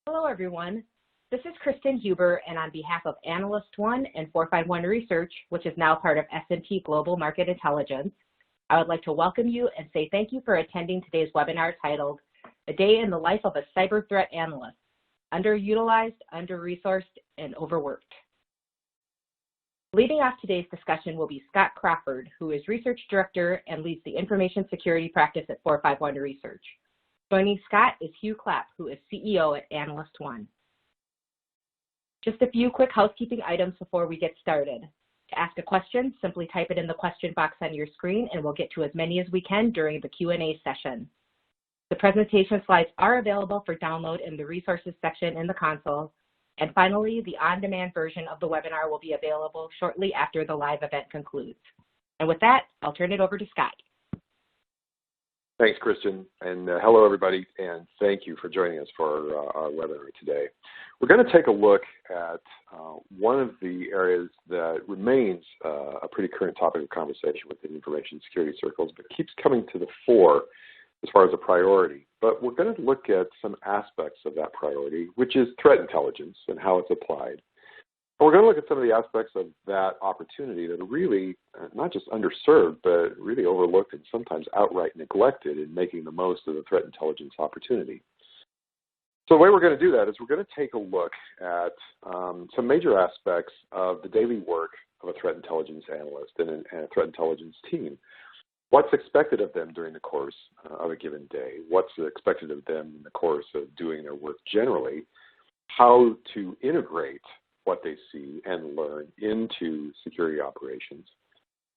Hello, everyone. This is Kristen Huber, and on behalf of Analyst 1 and 451 Research, which is now part of S&P Global Market Intelligence, I would like to welcome you and say thank you for attending today's webinar titled, A Day in the Life of a Cyber Threat Analyst, Underutilized, Under-Resourced, and Overworked. Leading off today's discussion will be Scott Crawford, who is Research Director and leads the Information Security Practice at 451 Research. Joining Scott is Hugh Clapp, who is CEO at Analyst 1. Just a few quick housekeeping items before we get started. To ask a question, simply type it in the question box on your screen and we'll get to as many as we can during the Q&A session. The presentation slides are available for download in the resources section in the console. And finally, the on-demand version of the webinar will be available shortly after the live event concludes. And with that, I'll turn it over to Scott. Thanks, Kristen, and hello, everybody, and thank you for joining us for our webinar today. We're going to take a look at one of the areas that remains a pretty current topic of conversation within information security circles, but keeps coming to the fore as far as a priority. But we're going to look at some aspects of that priority, which is threat intelligence and how it's applied. And we're going to look at some of the aspects of that opportunity that are really not just underserved, but really overlooked and sometimes outright neglected in making the most of the threat intelligence opportunity. So the way we're going to do that is we're going to take a look at some major aspects of the daily work of a threat intelligence analyst and a threat intelligence team. What's expected of them during the course of a given day? What's expected of them in the course of doing their work generally? How to integrate what they see and learn into security operations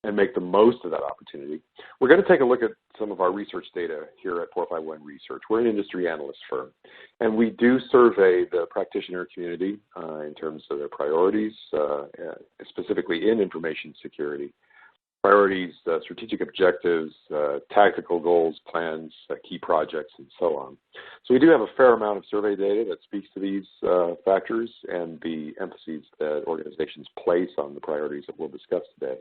and make the most of that opportunity. We're going to take a look at some of our research data here at 451 Research. We're an industry analyst firm, and we do survey the practitioner community in terms of their priorities, specifically in information security. Priorities, strategic objectives, tactical goals, plans, key projects, and so on. So we do have a fair amount of survey data that speaks to these factors and the emphases that organizations place on the priorities that we'll discuss today.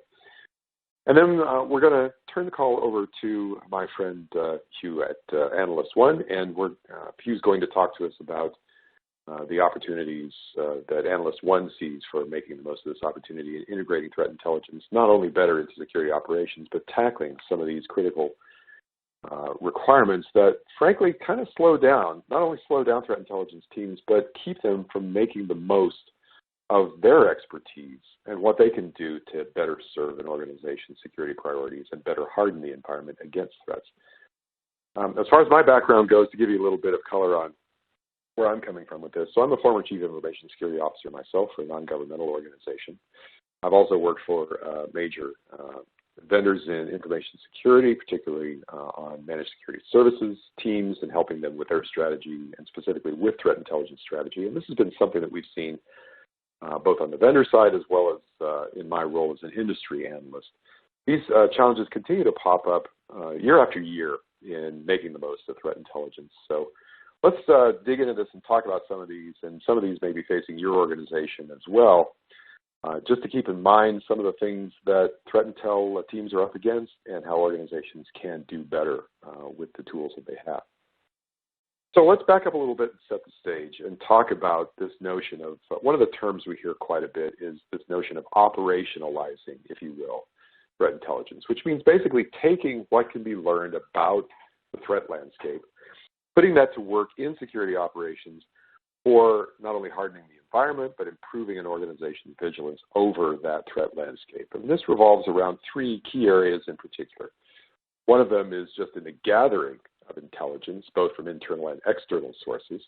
And then we're going to turn the call over to my friend Hugh at Analyst 1, and Hugh's going to talk to us about the opportunities that Analyst 1 sees for making the most of this opportunity and integrating threat intelligence, not only better into security operations, but tackling some of these critical requirements that, frankly, kind of not only slow down threat intelligence teams, but keep them from making the most of their expertise and what they can do to better serve an organization's security priorities and better harden the environment against threats. As far as my background goes, to give you a little bit of color on where I'm coming from with this. So I'm a former Chief Information Security Officer myself for a non-governmental organization. I've also worked for major vendors in information security, particularly on managed security services teams and helping them with their strategy and specifically with threat intelligence strategy. And this has been something that we've seen both on the vendor side as well as in my role as an industry analyst. These challenges continue to pop up year after year in making the most of threat intelligence. So let's dig into this and talk about some of these, and some of these may be facing your organization as well, just to keep in mind some of the things that threat intel teams are up against and how organizations can do better with the tools that they have. So let's back up a little bit and set the stage and talk about this notion of, one of the terms we hear quite a bit is this notion of operationalizing, if you will, threat intelligence, which means basically taking what can be learned about the threat landscape, putting that to work in security operations for not only hardening the environment, but improving an organization's vigilance over that threat landscape. And this revolves around three key areas in particular. One of them is just in the gathering of intelligence, both from internal and external sources.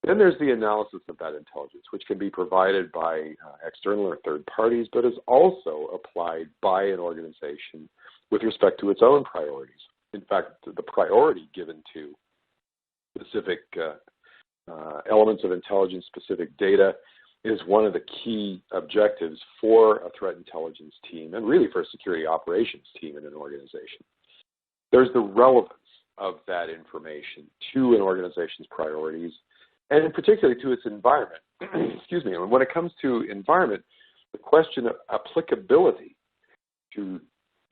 Then there's the analysis of that intelligence, which can be provided by external or third parties, but is also applied by an organization with respect to its own priorities. In fact, the priority given to specific elements of intelligence, specific data, is one of the key objectives for a threat intelligence team and really for a security operations team in an organization. There's the relevance of that information to an organization's priorities and particularly to its environment. Excuse me. And when it comes to environment, the question of applicability to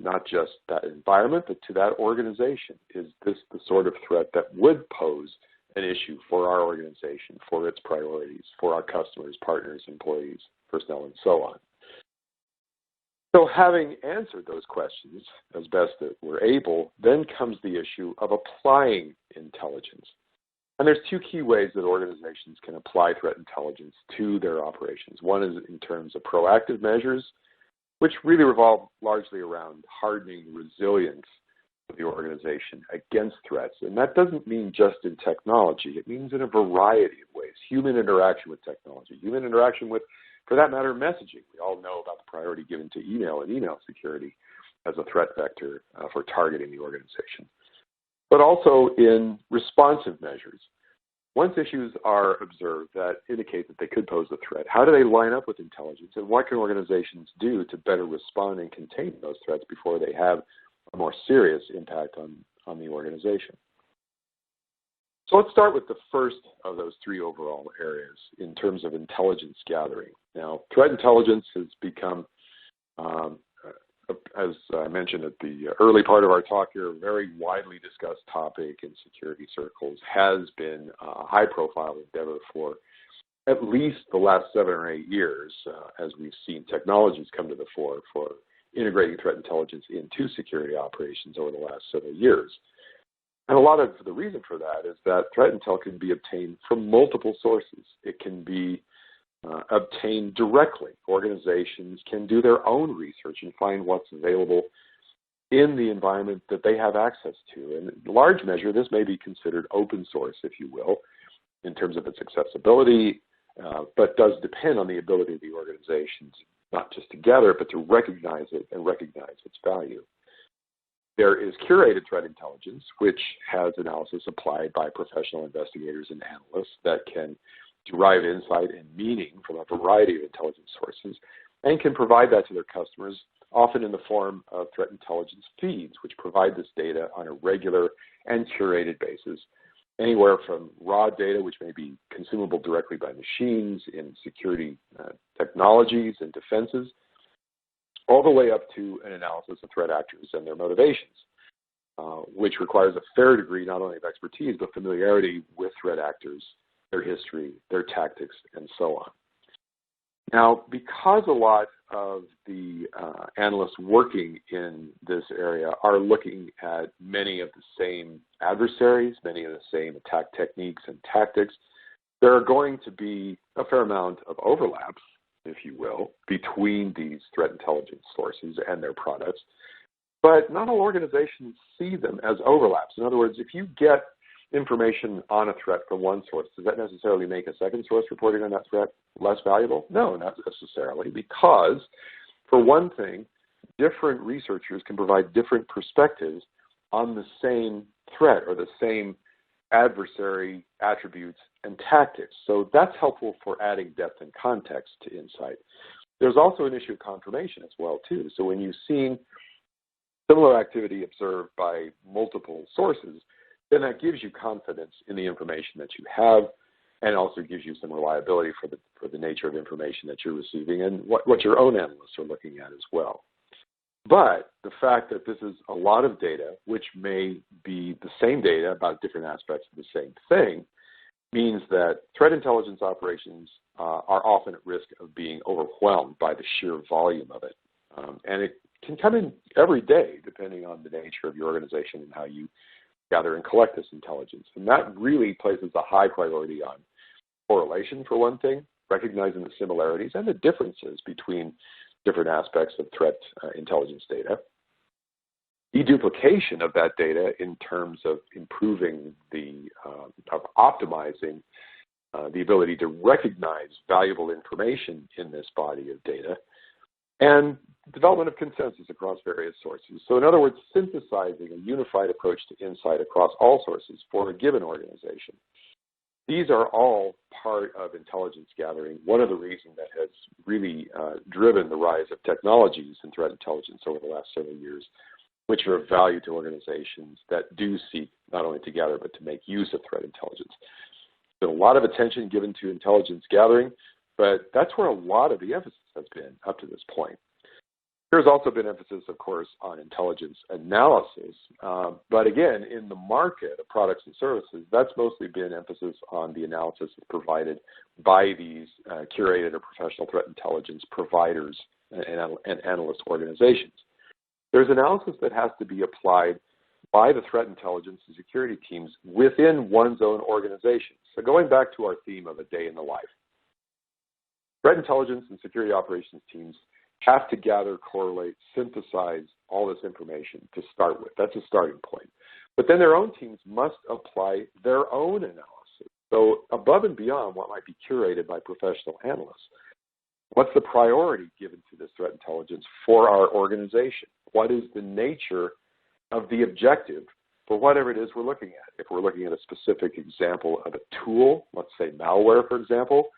not just that environment, but to that organization. Is this the sort of threat that would pose an issue for our organization, for its priorities, for our customers, partners, employees, personnel, and so on. So having answered those questions as best that we're able, then comes the issue of applying intelligence. And there's two key ways that organizations can apply threat intelligence to their operations. One is in terms of proactive measures, which really revolve largely around hardening resilience of the organization against threats. And that doesn't mean just in technology. It means in a variety of ways. Human interaction with technology, human interaction with, for that matter, messaging. We all know about the priority given to email and email security as a threat vector for targeting the organization. But also in responsive measures. Once issues are observed that indicate that they could pose a threat, how do they line up with intelligence, and what can organizations do to better respond and contain those threats before they have a more serious impact on the organization? So let's start with the first of those three overall areas in terms of intelligence gathering. Now, threat intelligence has become, as I mentioned at the early part of our talk here, a very widely discussed topic in security circles, has been a high-profile endeavor for at least the last 7 or 8 years, as we've seen technologies come to the fore for integrating threat intelligence into security operations over the last several years. And a lot of the reason for that is that threat intel can be obtained from multiple sources. It can be obtained directly. Organizations can do their own research and find what's available in the environment that they have access to. And in large measure, this may be considered open source, if you will, in terms of its accessibility, but does depend on the ability of the organizations not just to gather it, but to recognize it and recognize its value. There is curated threat intelligence, which has analysis applied by professional investigators and analysts that can derive insight and meaning from a variety of intelligence sources and can provide that to their customers, often in the form of threat intelligence feeds, which provide this data on a regular and curated basis, anywhere from raw data, which may be consumable directly by machines in security technologies and defenses, all the way up to an analysis of threat actors and their motivations, which requires a fair degree not only of expertise, but familiarity with threat actors, their history, their tactics, and so on. Now, because a lot of the analysts working in this area are looking at many of the same adversaries, many of the same attack techniques and tactics, there are going to be a fair amount of overlaps, if you will, between these threat intelligence sources and their products. But not all organizations see them as overlaps. In other words, if you get information on a threat from one source, does that necessarily make a second source reporting on that threat less valuable? No, not necessarily, because for one thing, different researchers can provide different perspectives on the same threat or the same adversary attributes and tactics. So that's helpful for adding depth and context to insight. There's also an issue of confirmation as well, too. So when you've seen similar activity observed by multiple sources, then that gives you confidence in the information that you have and also gives you some reliability for the nature of information that you're receiving and what your own analysts are looking at as well. But the fact that this is a lot of data, which may be the same data about different aspects of the same thing, means that threat intelligence operations are often at risk of being overwhelmed by the sheer volume of it. And it can come in every day, depending on the nature of your organization and how you gather and collect this intelligence. And that really places a high priority on correlation, for one thing, recognizing the similarities and the differences between different aspects of threat intelligence data. Deduplication of that data in terms of improving of optimizing the ability to recognize valuable information in this body of data, and development of consensus across various sources. So in other words, synthesizing a unified approach to insight across all sources for a given organization. These are all part of intelligence gathering. One of the reasons that has really driven the rise of technologies in threat intelligence over the last several years, which are of value to organizations that do seek not only to gather but to make use of threat intelligence. There's been a lot of attention given to intelligence gathering, but that's where a lot of the emphasis has been up to this point. There's also been emphasis, of course, on intelligence analysis. But again, in the market of products and services, that's mostly been emphasis on the analysis provided by these curated or professional threat intelligence providers and analyst organizations. There's analysis that has to be applied by the threat intelligence and security teams within one's own organization. So going back to our theme of a day in the life, threat intelligence and security operations teams have to gather, correlate, synthesize all this information to start with. That's a starting point. But then their own teams must apply their own analysis. So above and beyond what might be curated by professional analysts, what's the priority given to this threat intelligence for our organization? What is the nature of the objective for whatever it is we're looking at? If we're looking at a specific example of a tool, let's say malware, for example,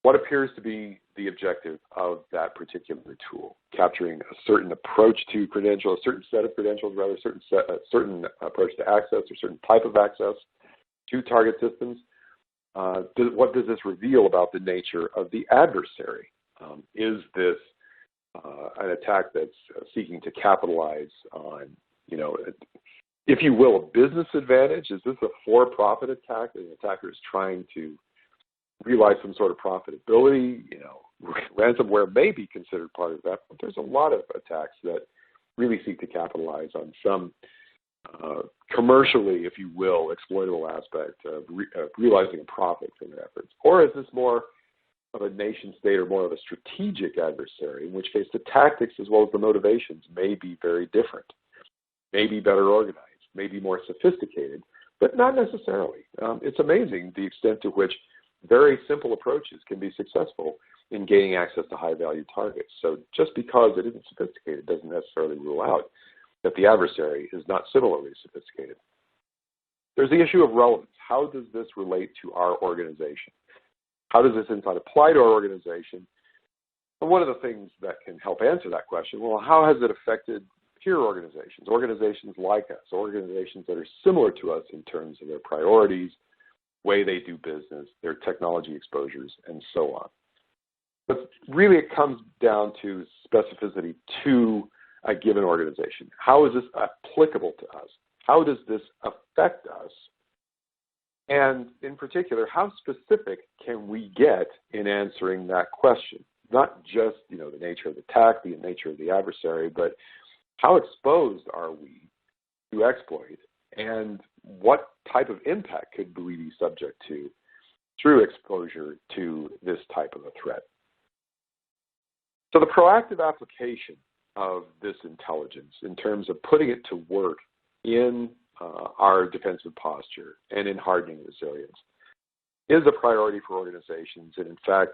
what appears to be the objective of that particular tool? Capturing a certain approach to credentials, a certain set of credentials, rather, a certain approach to access or certain type of access to target systems. What does this reveal about the nature of the adversary? Is this an attack that's seeking to capitalize on, if you will, a business advantage? Is this a for-profit attack? An attacker is trying to realize some sort of profitability? Ransomware may be considered part of that, but there's a lot of attacks that really seek to capitalize on some commercially, if you will, exploitable aspect of realizing a profit from their efforts. Or is this more of a nation state or more of a strategic adversary, in which case the tactics as well as the motivations may be very different, may be better organized, may be more sophisticated, but not necessarily. It's amazing the extent to which very simple approaches can be successful in gaining access to high-value targets. So just because it isn't sophisticated doesn't necessarily rule out that the adversary is not similarly sophisticated. There's the issue of relevance. How does this relate to our organization? How does this insight apply to our organization? And one of the things that can help answer that question, well, how has it affected peer organizations, organizations like us, organizations that are similar to us in terms of their priorities, way they do business, their technology exposures, and so on. But really it comes down to specificity to a given organization. How is this applicable to us? How does this affect us? And in particular, how specific can we get in answering that question? Not just, the nature of the attack, the nature of the adversary, but how exposed are we to exploit, and what type of impact could we be subject to through exposure to this type of a threat? So the proactive application of this intelligence in terms of putting it to work in our defensive posture and in hardening resilience is a priority for organizations. And in fact,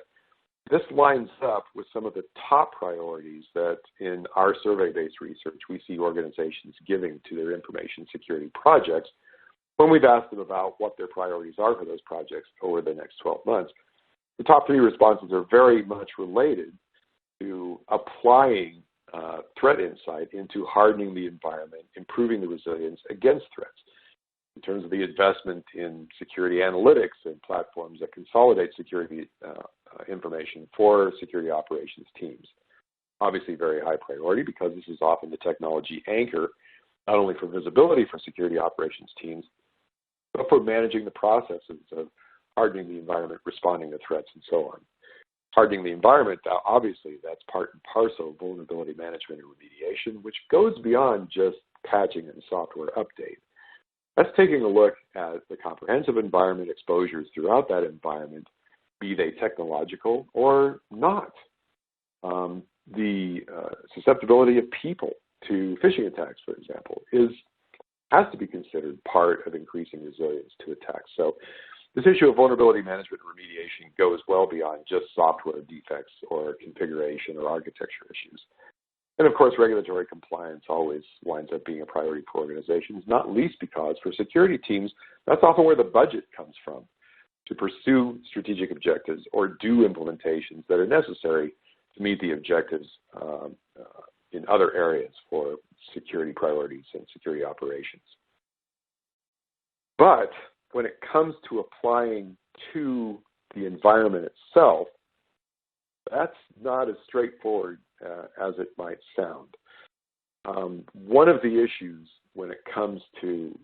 this lines up with some of the top priorities that in our survey-based research we see organizations giving to their information security projects when we've asked them about what their priorities are for those projects over the next 12 months. The top three responses are very much related to applying threat insight into hardening the environment, improving the resilience against threats. In terms of the investment in security analytics and platforms that consolidate security information for security operations teams. Obviously very high priority because this is often the technology anchor, not only for visibility for security operations teams, but for managing the processes of hardening the environment, responding to threats, and so on. Hardening the environment, obviously, that's part and parcel of vulnerability management and remediation, which goes beyond just patching and software update. That's taking a look at the comprehensive environment exposures throughout that environment, be they technological or not. The susceptibility of people to phishing attacks, for example, has to be considered part of increasing resilience to attacks. So this issue of vulnerability management and remediation goes well beyond just software defects or configuration or architecture issues. And of course, regulatory compliance always winds up being a priority for organizations, not least because for security teams, that's often where the budget comes from to pursue strategic objectives or do implementations that are necessary to meet the objectives in other areas for security priorities and security operations. But when it comes to applying to the environment itself, that's not as straightforward as it might sound. One of the issues when it comes to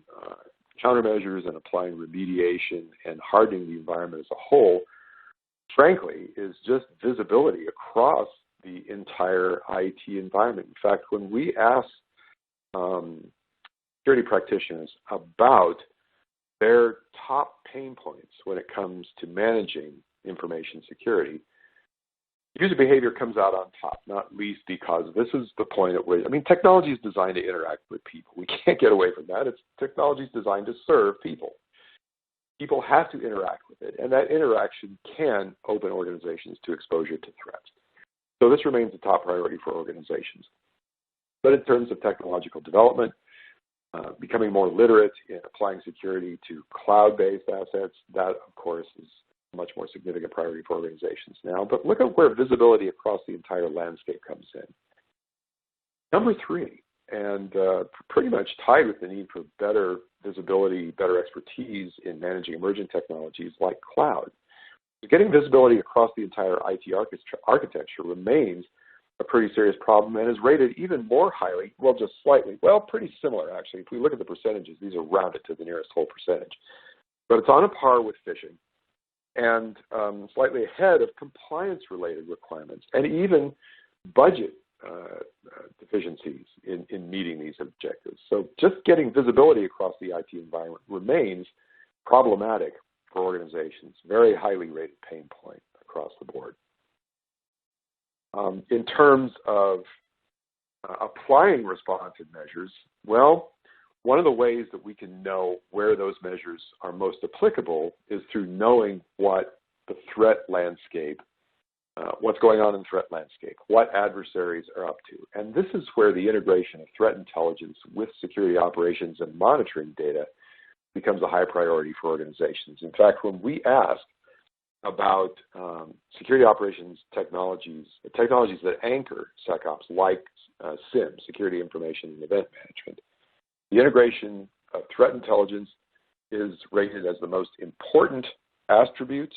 countermeasures and applying remediation and hardening the environment as a whole, frankly, is just visibility across the entire IT environment. In fact, when we ask security practitioners about their top pain points when it comes to managing information security, user behavior comes out on top, not least because this is the point at which, technology is designed to interact with people. We can't get away from that. Technology is designed to serve people. People have to interact with it, and that interaction can open organizations to exposure to threats. So this remains a top priority for organizations. But in terms of technological development, becoming more literate in applying security to cloud-based assets, that, of course, is a much more significant priority for organizations now. But look at where visibility across the entire landscape comes in. Number 3, and pretty much tied with the need for better visibility, better expertise in managing emerging technologies like cloud. Getting visibility across the entire IT architecture remains a pretty serious problem and is rated even more highly, just slightly, pretty similar actually. If we look at the percentages, these are rounded to the nearest whole percentage. But it's on a par with phishing and slightly ahead of compliance-related requirements and even budget deficiencies in meeting these objectives. So just getting visibility across the IT environment remains problematic for organizations, very highly rated pain point across the board. In terms of applying responsive measures, one of the ways that we can know where those measures are most applicable is through knowing what the threat landscape, what's going on in the threat landscape, what adversaries are up to. And this is where the integration of threat intelligence with security operations and monitoring data becomes a high priority for organizations. In fact, when we ask about security operations technologies that anchor SecOps like SIM, Security Information and Event Management, the integration of threat intelligence is rated as the most important attribute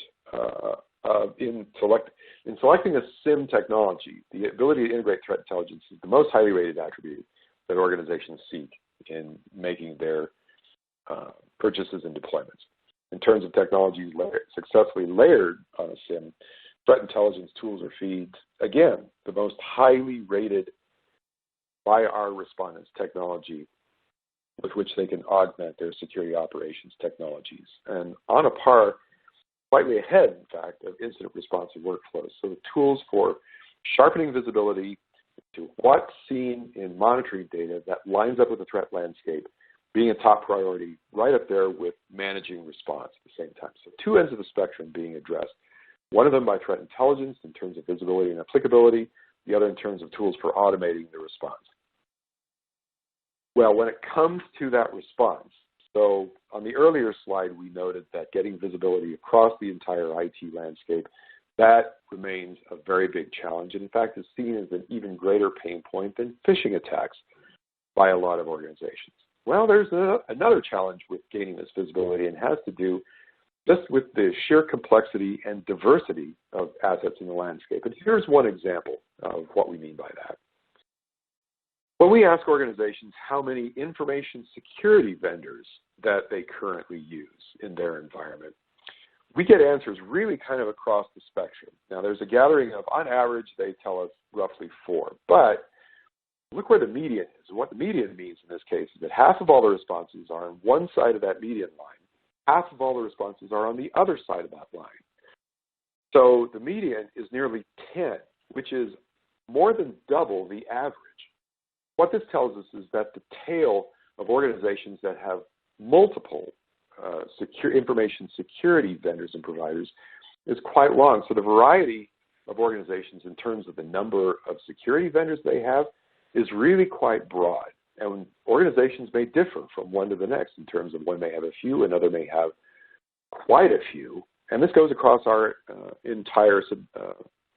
in selecting a SIM technology. The ability to integrate threat intelligence is the most highly rated attribute that organizations seek in making their purchases and deployments. In terms of technologies successfully layered on a SIM, threat intelligence tools or feeds, again, the most highly rated by our respondents technology with which they can augment their security operations technologies. And on a par, slightly ahead, in fact, of incident responsive workflows. So the tools for sharpening visibility to what's seen in monitoring data that lines up with the threat landscape being a top priority, right up there with managing response at the same time. So 2 ends of the spectrum being addressed. One of them by threat intelligence in terms of visibility and applicability, the other in terms of tools for automating the response. Well, when it comes to that response, so on the earlier slide, we noted that getting visibility across the entire IT landscape, that remains a very big challenge, and in fact is seen as an even greater pain point than phishing attacks by a lot of organizations. Well, there's another challenge with gaining this visibility, and has to do just with the sheer complexity and diversity of assets in the landscape. And here's one example of what we mean by that. When we ask organizations how many information security vendors that they currently use in their environment, we get answers really kind of across the spectrum. Now, there's a gathering of, on average, they tell us roughly 4. But look where the median is. And what the median means in this case is that half of all the responses are on one side of that median line. Half of all the responses are on the other side of that line. So the median is nearly 10, which is more than double the average. What this tells us is that the tail of organizations that have multiple information security vendors and providers is quite long. So the variety of organizations in terms of the number of security vendors they have is really quite broad. And organizations may differ from one to the next in terms of one may have a few, another may have quite a few. And this goes across our entire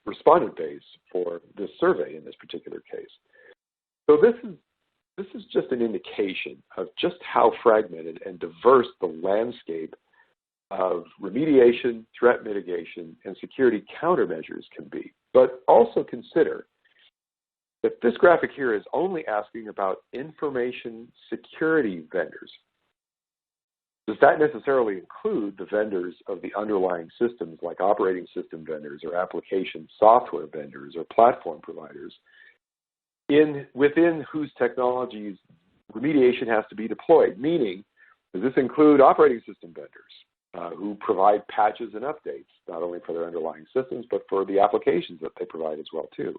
respondent base for this survey in this particular case. So this is just an indication of just how fragmented and diverse the landscape of remediation, threat mitigation, and security countermeasures can be. But also consider that this graphic here is only asking about information security vendors. Does that necessarily include the vendors of the underlying systems like operating system vendors or application software vendors or platform providers within whose technologies remediation has to be deployed? Meaning, does this include operating system vendors who provide patches and updates, not only for their underlying systems, but for the applications that they provide as well too?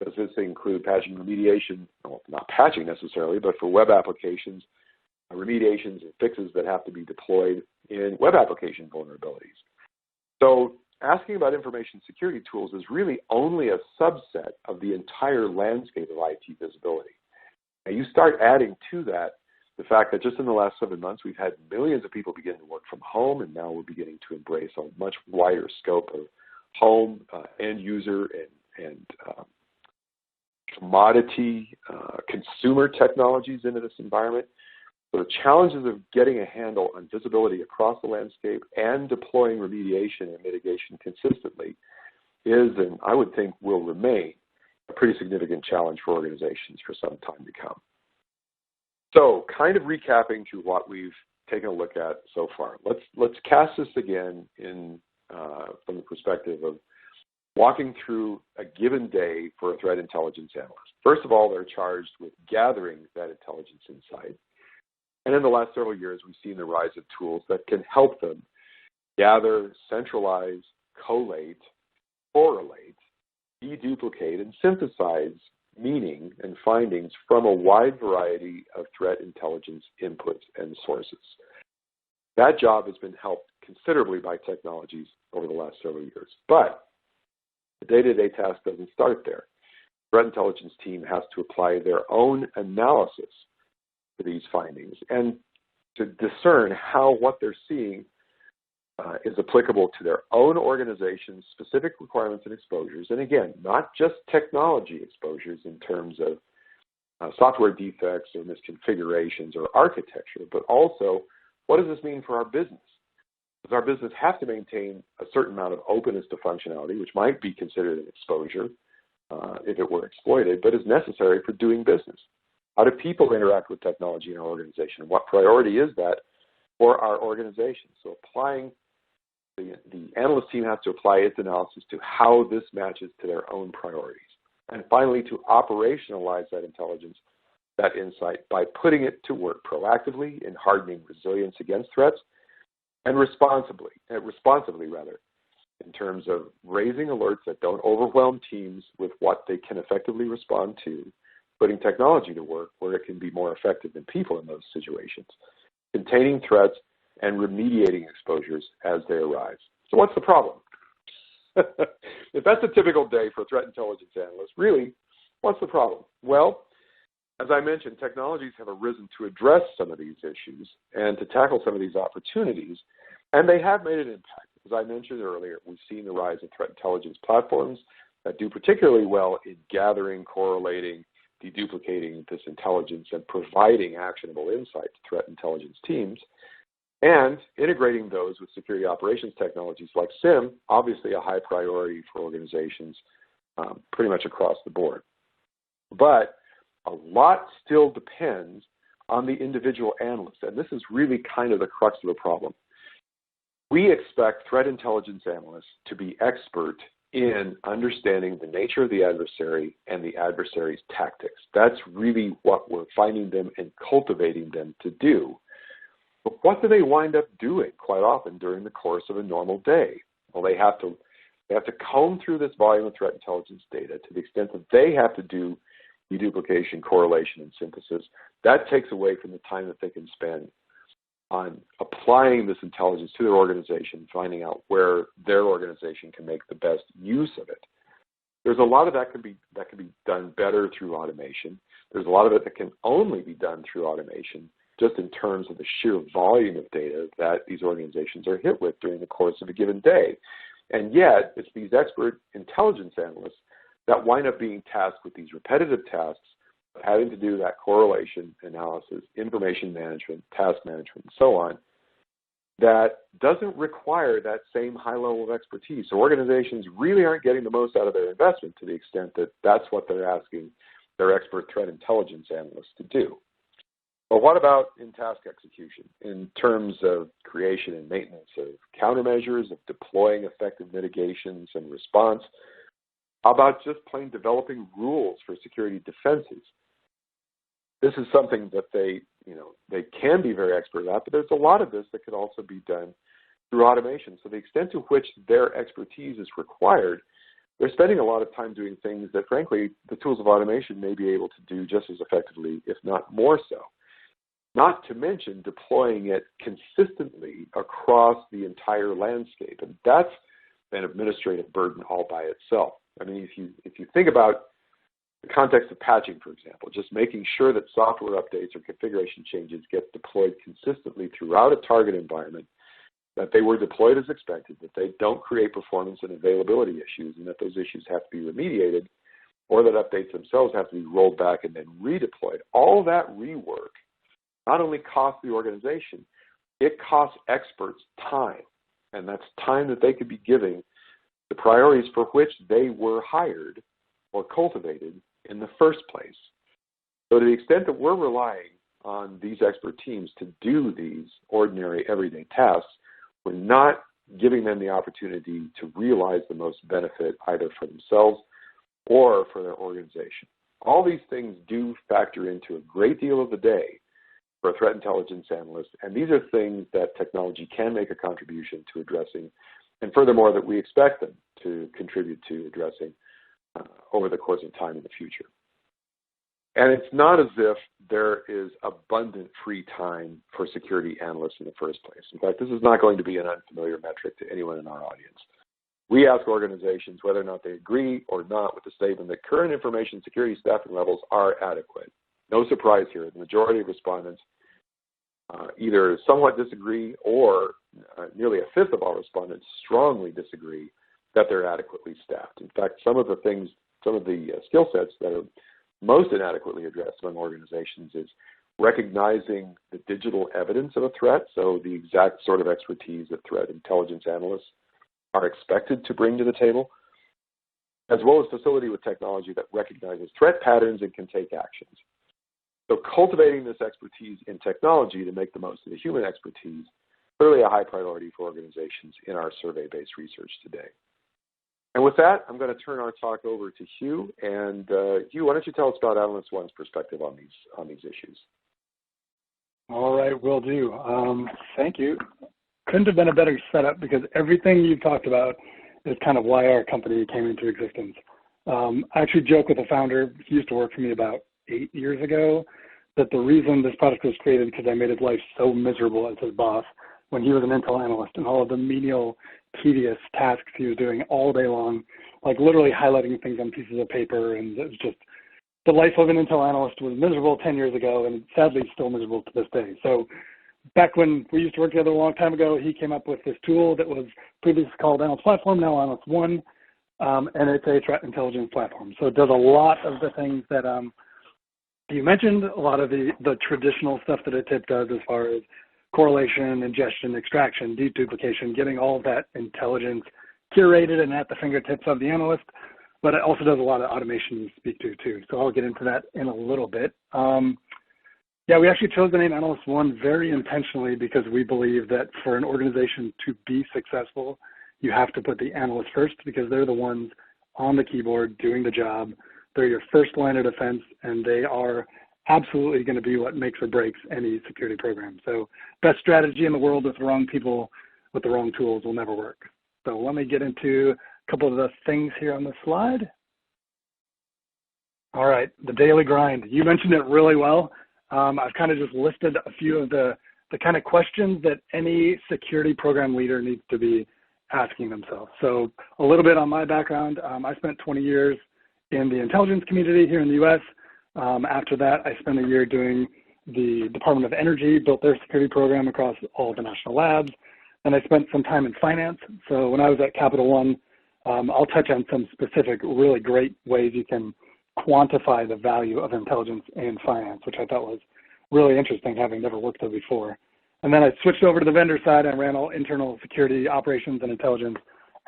Does this include patching remediation, well, not patching necessarily, but for web applications, remediations and fixes that have to be deployed in web application vulnerabilities? So asking about information security tools is really only a subset of the entire landscape of IT visibility. Now you start adding to that the fact that just in the last 7 months, we've had millions of people begin to work from home, and now we're beginning to embrace a much wider scope of home, end user, and commodity consumer technologies into this environment. So the challenges of getting a handle on visibility across the landscape and deploying remediation and mitigation consistently is, and I would think will remain, a pretty significant challenge for organizations for some time to come. So kind of recapping to what we've taken a look at so far. Let's cast this again in from the perspective of walking through a given day for a threat intelligence analyst. First of all, they're charged with gathering that intelligence insight. And in the last several years, we've seen the rise of tools that can help them gather, centralize, collate, correlate, deduplicate, and synthesize meaning and findings from a wide variety of threat intelligence inputs and sources. That job has been helped considerably by technologies over the last several years. But the day-to-day task doesn't start there. The threat intelligence team has to apply their own analysis to these findings and to discern how what they're seeing is applicable to their own organization's specific requirements and exposures. And again, not just technology exposures in terms of software defects or misconfigurations or architecture, but also what does this mean for our business? Does our business have to maintain a certain amount of openness to functionality, which might be considered an exposure if it were exploited, but is necessary for doing business? How do people interact with technology in our organization? What priority is that for our organization? So applying, the analyst team has to apply its analysis to how this matches to their own priorities. And finally, to operationalize that intelligence, that insight, by putting it to work proactively in hardening resilience against threats and responsibly in terms of raising alerts that don't overwhelm teams with what they can effectively respond to, putting technology to work where it can be more effective than people in those situations, containing threats, and remediating exposures as they arise. So what's the problem? If that's a typical day for a threat intelligence analyst, really, what's the problem? Well, as I mentioned, technologies have arisen to address some of these issues and to tackle some of these opportunities, and they have made an impact. As I mentioned earlier, we've seen the rise of threat intelligence platforms that do particularly well in gathering, correlating, deduplicating this intelligence and providing actionable insight to threat intelligence teams, and integrating those with security operations technologies like SIEM, obviously a high priority for organizations pretty much across the board. But a lot still depends on the individual analyst, and this is really kind of the crux of the problem. We expect threat intelligence analysts to be expert in understanding the nature of the adversary and the adversary's tactics. That's really what we're finding them and cultivating them to do. But what do they wind up doing quite often during the course of a normal day? Well, they have to comb through this volume of threat intelligence data to the extent that they have to do deduplication, correlation, and synthesis. That takes away from the time that they can spend on applying this intelligence to their organization, finding out where their organization can make the best use of it. There's a lot of that can be done better through automation. There's a lot of it that can only be done through automation, just in terms of the sheer volume of data that these organizations are hit with during the course of a given day. And yet, it's these expert intelligence analysts that wind up being tasked with these repetitive tasks of having to do that correlation analysis, information management, task management, and so on, that doesn't require that same high level of expertise. So organizations really aren't getting the most out of their investment to the extent that that's what they're asking their expert threat intelligence analysts to do. But what about in task execution, in terms of creation and maintenance of countermeasures, of deploying effective mitigations and response? How about just plain developing rules for security defenses? This is something that they can be very expert at, but there's a lot of this that could also be done through automation. So the extent to which their expertise is required, they're spending a lot of time doing things that, frankly, the tools of automation may be able to do just as effectively, if not more so. Not to mention deploying it consistently across the entire landscape. And that's an administrative burden all by itself. I mean, if you think about the context of patching, for example, just making sure that software updates or configuration changes get deployed consistently throughout a target environment, that they were deployed as expected, that they don't create performance and availability issues, and that those issues have to be remediated, or that updates themselves have to be rolled back and then redeployed. All that rework not only costs the organization, it costs experts time, and that's time that they could be giving the priorities for which they were hired or cultivated in the first place. So to the extent that we're relying on these expert teams to do these ordinary everyday tasks, we're not giving them the opportunity to realize the most benefit either for themselves or for their organization. All these things do factor into a great deal of the day for a threat intelligence analyst, and these are things that technology can make a contribution to addressing, and furthermore that we expect them to contribute to addressing over the course of time in the future. And it's not as if there is abundant free time for security analysts in the first place. In fact, this is not going to be an unfamiliar metric to anyone in our audience. We ask organizations whether or not they agree or not with the statement that current information security staffing levels are adequate. No surprise here. The majority of respondents either somewhat disagree or nearly a fifth of all respondents strongly disagree that they're adequately staffed. In fact, some of the skill sets that are most inadequately addressed among organizations is recognizing the digital evidence of a threat, so the exact sort of expertise that threat intelligence analysts are expected to bring to the table, as well as facility with technology that recognizes threat patterns and can take actions. So cultivating this expertise in technology to make the most of the human expertise, clearly a high priority for organizations in our survey-based research today. And with that, I'm going to turn our talk over to Hugh. And Hugh, why don't you tell us about Analyst One's perspective on these issues? All right, will do. Thank you. Couldn't have been a better setup because everything you've talked about is kind of why our company came into existence. I actually joke with the founder, he used to work for me about 8 years ago, that the reason this product was created because I made his life so miserable as his boss when he was an Intel analyst and all of the menial, tedious tasks he was doing all day long, like literally highlighting things on pieces of paper. And it was just, the life of an Intel analyst was miserable 10 years ago and sadly still miserable to this day. So back when we used to work together a long time ago, he came up with this tool that was previously called Analyst Platform, now Analyst One, and it's a threat intelligence platform. So it does a lot of the things that you mentioned, a lot of the traditional stuff that a tip does as far as correlation, ingestion, extraction, deduplication, getting all of that intelligence curated and at the fingertips of the analyst, but it also does a lot of automation you speak to too. So I'll get into that in a little bit. Yeah, we actually chose the name Analyst One very intentionally because we believe that for an organization to be successful, you have to put the analyst first because they're the ones on the keyboard doing the job. They're your first line of defense, and they are absolutely going to be what makes or breaks any security program. So best strategy in the world with the wrong people with the wrong tools will never work. So let me get into a couple of the things here on the slide. All right, the daily grind. You mentioned it really well. I've kind of just listed a few of the kind of questions that any security program leader needs to be asking themselves. So a little bit on my background. I spent 20 years in the intelligence community here in the U.S. After that, I spent a year doing the Department of Energy, built their security program across all of the national labs. And I spent some time in finance. So when I was at Capital One, I'll touch on some specific, really great ways you can quantify the value of intelligence in finance, which I thought was really interesting, having never worked there before. And then I switched over to the vendor side and ran all internal security operations and intelligence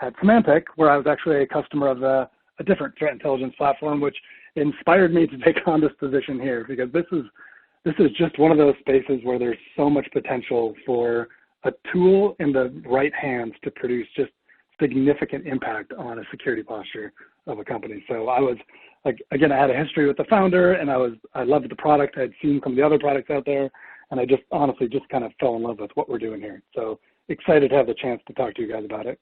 at Symantec, where I was actually a customer of a different threat intelligence platform, which inspired me to take on this position here, because this is just one of those spaces where there's so much potential for a tool in the right hands to produce just significant impact on a security posture of a company. So I was, like, again, I had a history with the founder, and I loved the product. I had seen some of the other products out there, and I just honestly just kind of fell in love with what we're doing here. So excited to have the chance to talk to you guys about it.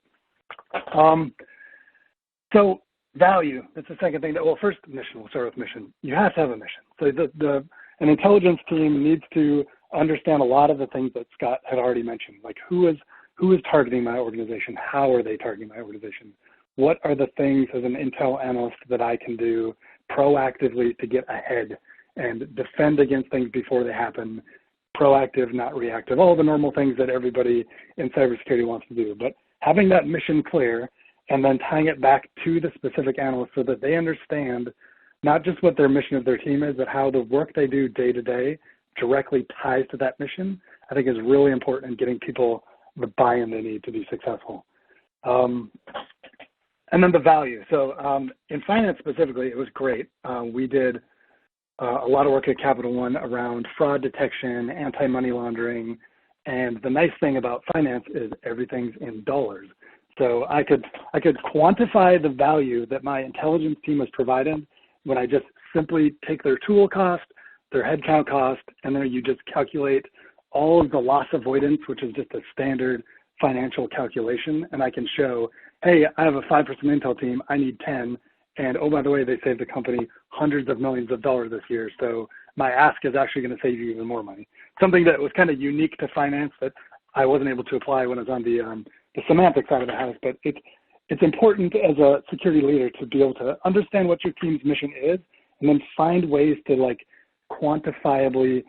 So value, that's the second thing. Well, first, mission. We'll start with mission. You have to have a mission. So an intelligence team needs to understand a lot of the things that Scott had already mentioned, like who is targeting my organization? How are they targeting my organization? What are the things as an intel analyst that I can do proactively to get ahead and defend against things before they happen? Proactive, not reactive, all the normal things that everybody in cybersecurity wants to do. But having that mission clear and then tying it back to the specific analyst so that they understand not just what their mission of their team is, but how the work they do day to day directly ties to that mission, I think is really important in getting people the buy-in they need to be successful. And then the value. So in finance specifically, it was great. We did a lot of work at Capital One around fraud detection, anti-money laundering, and the nice thing about finance is everything's in dollars. So I could quantify the value that my intelligence team was providing when I just simply take their tool cost, their headcount cost, and then you just calculate all of the loss avoidance, which is just a standard financial calculation, and I can show, hey, I have a 5% intel team, I need 10, and oh, by the way, they saved the company hundreds of millions of dollars this year, so my ask is actually going to save you even more money. Something that was kind of unique to finance that I wasn't able to apply when I was on the Symantec side of the house, but it's important as a security leader to be able to understand what your team's mission is and then find ways to, like, quantifiably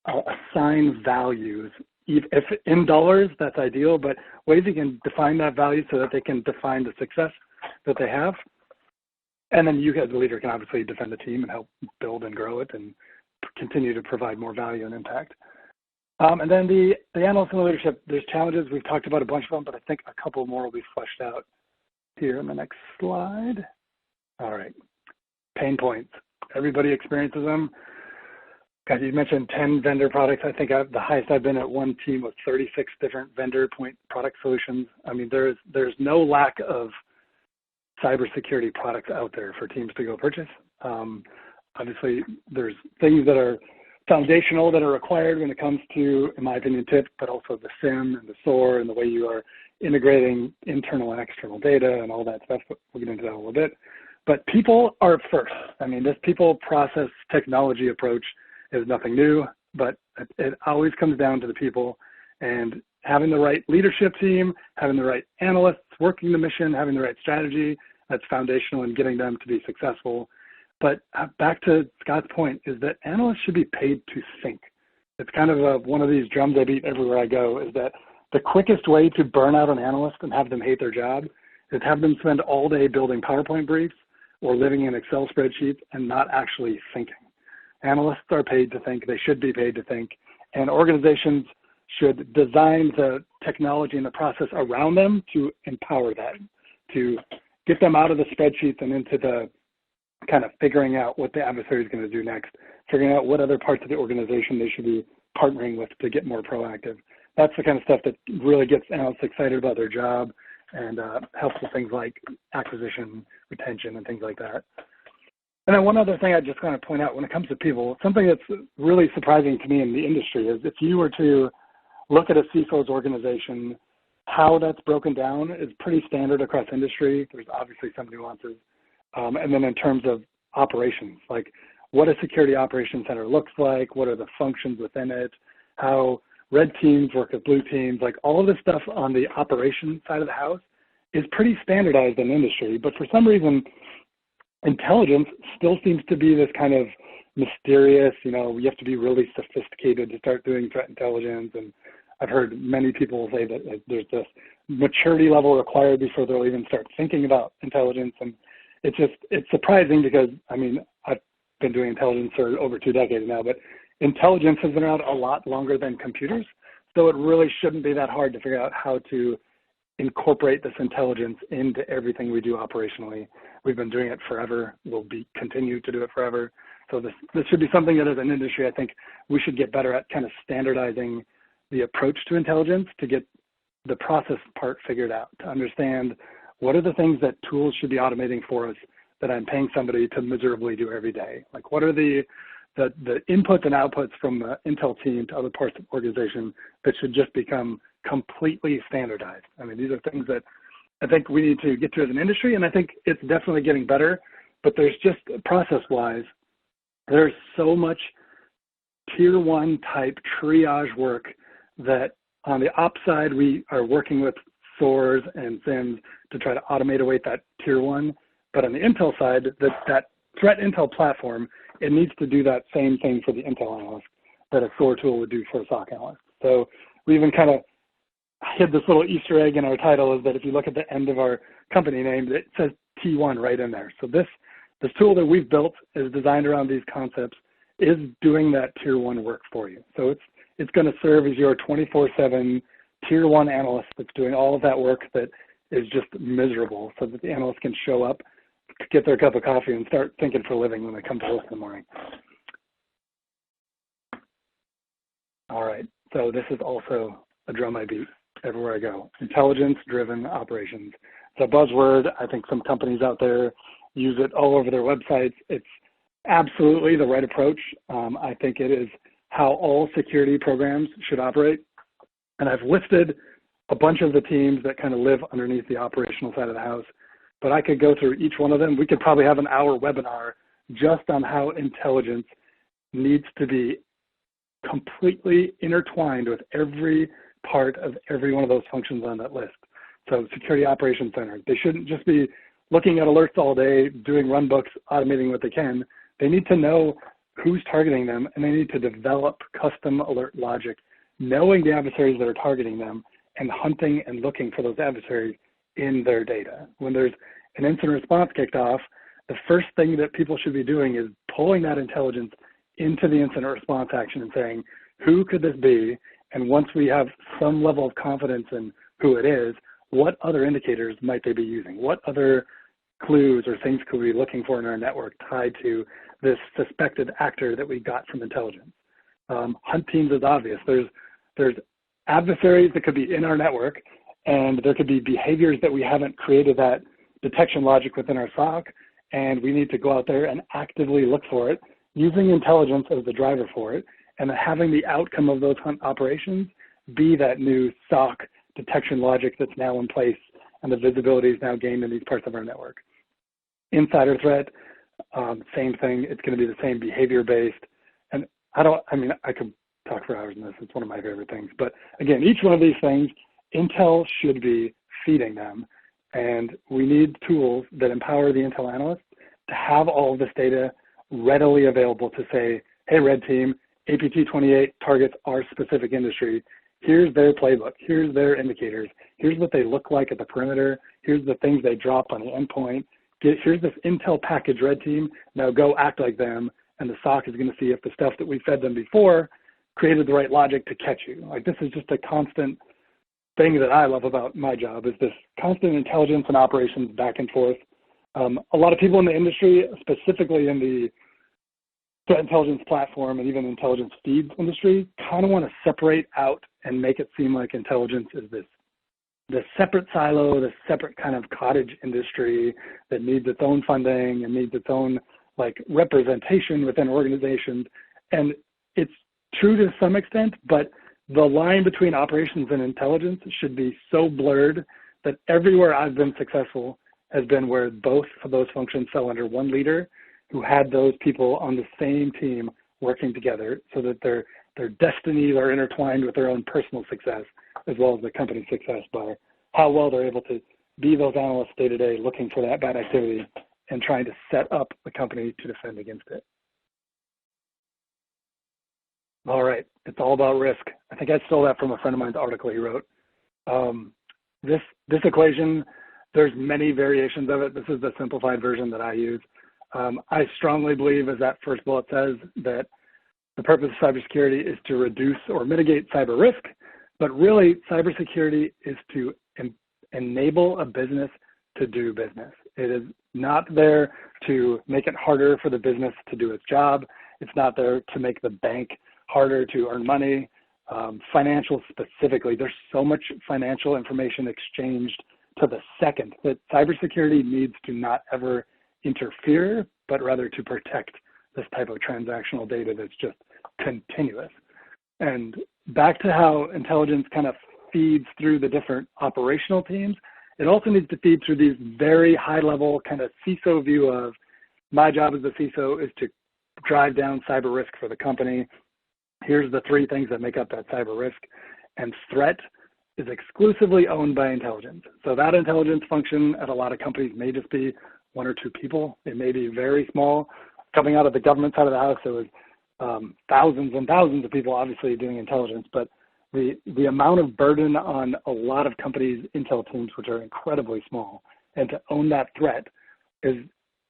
assign values. If in dollars, that's ideal, but ways you can define that value so that they can define the success that they have. And then you as a leader can obviously defend the team and help build and grow it and continue to provide more value and impact. And then the analyst and the leadership, there's challenges. We've talked about a bunch of them, but I think a couple more will be fleshed out here in the next slide. All right, pain points. Everybody experiences them. Guys, you mentioned 10 vendor products. I think the highest I've been at one team was 36 different vendor point product solutions. I mean, there's no lack of cybersecurity products out there for teams to go purchase. Obviously, there's things that are foundational that are required when it comes to, in my opinion, TIP, but also the SIM and the SOAR and the way you are integrating internal and external data and all that stuff. We'll get into that a little bit. But people are first. I mean, this people process technology approach is nothing new, but it always comes down to the people, and having the right leadership team, having the right analysts working the mission, having the right strategy, that's foundational in getting them to be successful. But back to Scott's point is that analysts should be paid to think. It's kind of one of these drums I beat everywhere I go, is that the quickest way to burn out an analyst and have them hate their job is have them spend all day building PowerPoint briefs or living in Excel spreadsheets and not actually thinking. Analysts are paid to think. They should be paid to think. And organizations should design the technology and the process around them to empower that, to get them out of the spreadsheets and into the kind of figuring out what the adversary is going to do next, figuring out what other parts of the organization they should be partnering with to get more proactive. That's the kind of stuff that really gets analysts excited about their job and helps with things like acquisition, retention, and things like that. And then one other thing I just kind of point out when it comes to people, something that's really surprising to me in the industry is if you were to look at a CISO's organization, how that's broken down is pretty standard across industry. There's obviously some nuances. And then in terms of operations, like what a security operations center looks like, what are the functions within it, how red teams work with blue teams, like all of this stuff on the operations side of the house is pretty standardized in industry. But for some reason, intelligence still seems to be this kind of mysterious, you have to be really sophisticated to start doing threat intelligence. And I've heard many people say that there's this maturity level required before they'll even start thinking about intelligence. And it's surprising because, I mean, I've been doing intelligence for over 2 decades now, but intelligence has been around a lot longer than computers. So it really shouldn't be that hard to figure out how to incorporate this intelligence into everything we do operationally. We've been doing it forever. We'll continue to do it forever. So this should be something that as an industry, I think we should get better at kind of standardizing the approach to intelligence to get the process part figured out, to understand what are the things that tools should be automating for us that I'm paying somebody to miserably do every day. Like what are the inputs and outputs from the Intel team to other parts of the organization that should just become completely standardized. I mean, these are things that I think we need to get to as an industry, and I think it's definitely getting better, but there's just process-wise, there's so much tier one type triage work that on the ops side, we are working with SOARs and SIMs to try to automate away that tier one. But on the Intel side, that threat intel platform, it needs to do that same thing for the Intel analyst that a SOAR tool would do for a SOC analyst. So we even kind of hid this little Easter egg in our title, is that if you look at the end of our company name, it says T1 right in there. So this tool that we've built is designed around these concepts, is doing that tier one work for you. So it's going to serve as your 24/7 tier one analyst that's doing all of that work that is just miserable, so that the analyst can show up, get their cup of coffee, and start thinking for a living when they come to work in the morning. All right, so this is also a drum I beat everywhere I go. Intelligence-driven operations. It's a buzzword. I think some companies out there use it all over their websites. It's absolutely the right approach. I think it is how all security programs should operate. And I've listed a bunch of the teams that kind of live underneath the operational side of the house, but I could go through each one of them. We could probably have an hour webinar just on how intelligence needs to be completely intertwined with every part of every one of those functions on that list. So Security Operations Center, they shouldn't just be looking at alerts all day, doing runbooks, automating what they can. They need to know who's targeting them, and they need to develop custom alert logic, knowing the adversaries that are targeting them and hunting and looking for those adversaries in their data. When there's an incident response kicked off, the first thing that people should be doing is pulling that intelligence into the incident response action and saying, who could this be? And once we have some level of confidence in who it is, what other indicators might they be using? What other clues or things could we be looking for in our network tied to this suspected actor that we got from intelligence? Hunt teams is obvious. There's adversaries that could be in our network, and there could be behaviors that we haven't created that detection logic within our SOC, and we need to go out there and actively look for it, using intelligence as the driver for it, and having the outcome of those hunt operations be that new SOC detection logic that's now in place and the visibility is now gained in these parts of our network. Insider threat, same thing. It's going to be the same behavior-based. And I could talk for hours on this. It's one of my favorite things. But again, each one of these things, Intel should be feeding them. And we need tools that empower the Intel analysts to have all of this data readily available to say, hey, red team, APT 28 targets our specific industry. Here's their playbook. Here's their indicators. Here's what they look like at the perimeter. Here's the things they dropped on the endpoint. Here's this Intel package, red team. Now go act like them. And the SOC is going to see if the stuff that we fed them before created the right logic to catch you. Like, this is just a constant thing that I love about my job, is this constant intelligence and operations back and forth. A lot of people in the industry, specifically in the threat intelligence platform and even intelligence feeds industry, kind of want to separate out and make it seem like intelligence is this separate silo, this separate kind of cottage industry that needs its own funding and needs its own representation within organizations. And it's true to some extent, but the line between operations and intelligence should be so blurred that everywhere I've been successful has been where both of those functions fell under one leader who had those people on the same team working together, so that their destinies are intertwined with their own personal success as well as the company's success by how well they're able to be those analysts day to day looking for that bad activity and trying to set up the company to defend against it. All right, it's all about risk. I think I stole that from a friend of mine's article he wrote. This equation, there's many variations of it. This is the simplified version that I use. I strongly believe, as that first bullet says, that the purpose of cybersecurity is to reduce or mitigate cyber risk. But really, cybersecurity is to enable a business to do business. It is not there to make it harder for the business to do its job. It's not there to make the bank harder to earn money. Financial specifically, there's so much financial information exchanged to the second that cybersecurity needs to not ever interfere, but rather to protect this type of transactional data that's just continuous. And back to how intelligence kind of feeds through the different operational teams, it also needs to feed through these very high-level kind of CISO view of, my job as the CISO is to drive down cyber risk for the company. Here's the 3 things that make up that cyber risk. And threat is exclusively owned by intelligence. So that intelligence function at a lot of companies may just be 1 or 2 people. It may be very small. Coming out of the government side of the house, there was thousands and thousands of people obviously doing intelligence, but the amount of burden on a lot of companies' intel teams, which are incredibly small, and to own that threat is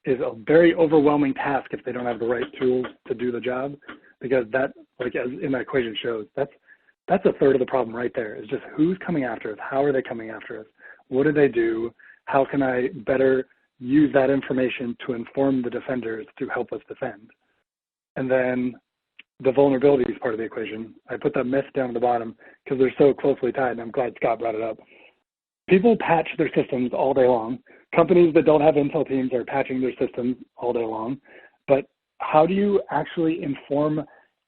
a very overwhelming task if they don't have the right tools to do the job, because that, like as in that equation shows, that's a third of the problem right there, is just who's coming after us, how are they coming after us, what do they do, how can I better use that information to inform the defenders to help us defend. And then the vulnerabilities part of the equation, I put that myth down at the bottom because they're so closely tied, and I'm glad Scott brought it up. People patch their systems all day long. Companies that don't have intel teams are patching their systems all day long. But how do you actually inform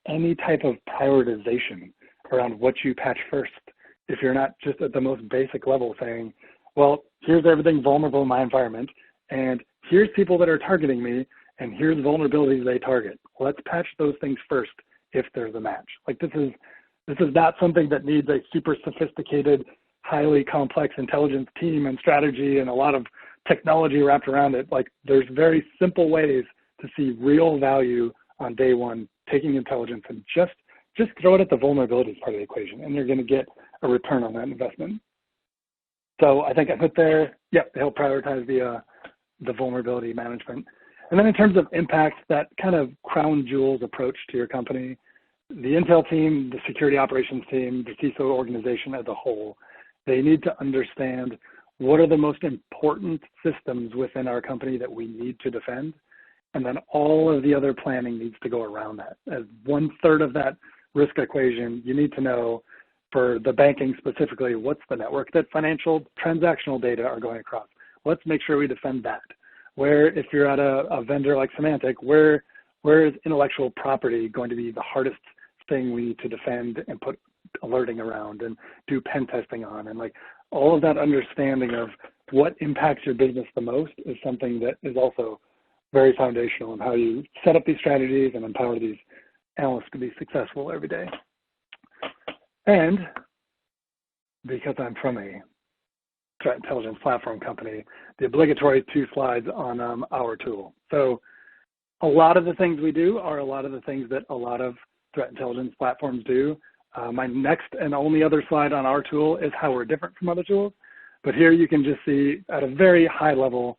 any type of prioritization around what you patch first if you're not just at the most basic level saying, well, here's everything vulnerable in my environment, and here's people that are targeting me, and here's vulnerabilities they target. Let's patch those things first if there's a match. Like this is not something that needs a super sophisticated, highly complex intelligence team and strategy and a lot of technology wrapped around it. Like there's very simple ways to see real value on day one, taking intelligence and just throw it at the vulnerabilities part of the equation, and you're going to get a return on that investment. So I think I put there, yep, they help prioritize the vulnerability management. And then in terms of impact, that kind of crown jewels approach to your company, the intel team, the security operations team, the CISO organization as a whole, they need to understand what are the most important systems within our company that we need to defend. And then all of the other planning needs to go around that. As 1/3 of that risk equation, you need to know, for the banking specifically, what's the network that financial transactional data are going across. Let's make sure we defend that. Where, if you're at a vendor like Symantec, where is intellectual property going to be the hardest thing we need to defend and put alerting around and do pen testing on? And like all of that understanding of what impacts your business the most is something that is also very foundational in how you set up these strategies and empower these analysts to be successful every day. And because I'm from a threat intelligence platform company, the obligatory 2 slides on our tool. So a lot of the things we do are a lot of the things that a lot of threat intelligence platforms do. My next and only other slide on our tool is how we're different from other tools. But here you can just see at a very high level,